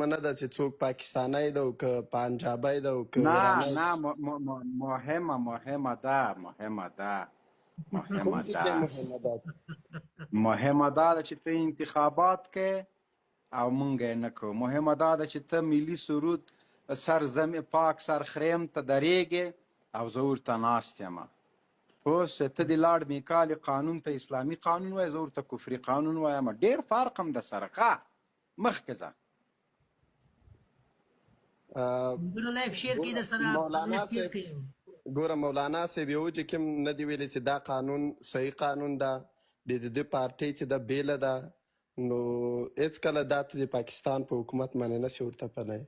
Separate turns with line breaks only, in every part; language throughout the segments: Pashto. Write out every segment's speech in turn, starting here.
مهمه نه ده چې څوک پاکستانی ده او که پنجابی ده او که
نه
ایرانی
نه مهمه ده
کوم ټکی مهمه ده
مهمه ده چې ته انتخابات کې او مونږ یې نه کوو. مهمه دا ده چې ته ملي سرود پاک سر خریم ته درېږې او زه ورته ناست یم. اوس ته د لارډ میکالي قانون ته اسلامي قانون وایې، زه ورته کفري قانون وایم. ډېر فرق هم د سره ښه مخکې ځه.
ګوره مولانا صاحب یو چې کوم نه دی ویلی چې دا قانون صحیح قانون ده، د ده پارټۍ چې ده بیله ده، نو هېڅکله دا ته د پاکستان په حکومت باندې نشي ورتپلی.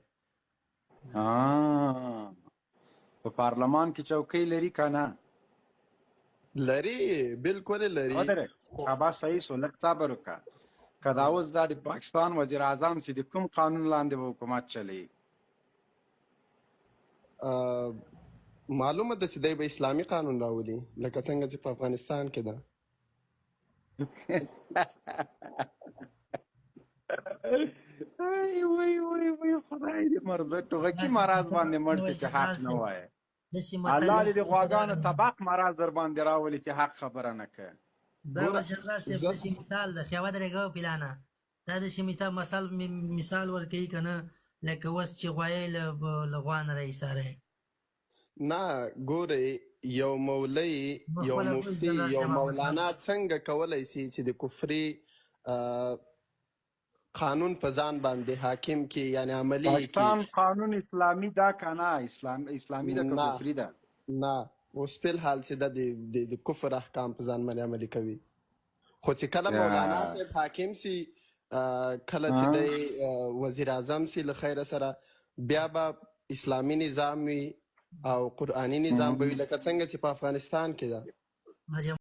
په پارلمان کې چوکۍ لري که نه؟
لري، بالکل لري.
بس صحیح شو، لږ صبر وکړه. که دا اوس دا د پاکستان وزیر اعظم چې د کوم قانون لاندې به حکومت چلوي؟
معلومه ده چې دی به اسلامي قانون راولي لکه څنګه چې په افغانستان کې ده.
وای خدای دې مرده ټوغکي مرض باندې مړ شي چې حق نه وایه. الله دې د غواګانو طبق مرض در باندې راولي چې حق خبره نه کوي.
دا وجرګه صاحب داسې مثال ده، ښه ودرېږه پلانه. دا داسې مثال ورکوي که نه، لکه اوس چې غوایی له غوا نه راایساری.
نه ګورئ، یو مولوي، یو مفتي، یو مولانا څنګه کولی شي چې د کفري قانون په ځان باندې حاکم کې، یعنی عملي
پاکستان قانون اسلامي ده که نه؟ اسلامي ده که کفري ده؟
نه، اوس فی الحال چې ده د کفر احکام په ځان باندې عملي کوي. خو چې کله مولانا صاحب حاکم سي، کله چې دی وزیر اعظم سي له خیره سره، بیا به اسلامي نظام وي او قرآني نظام به وي لکه څنګه چې په افغانستان کې ده.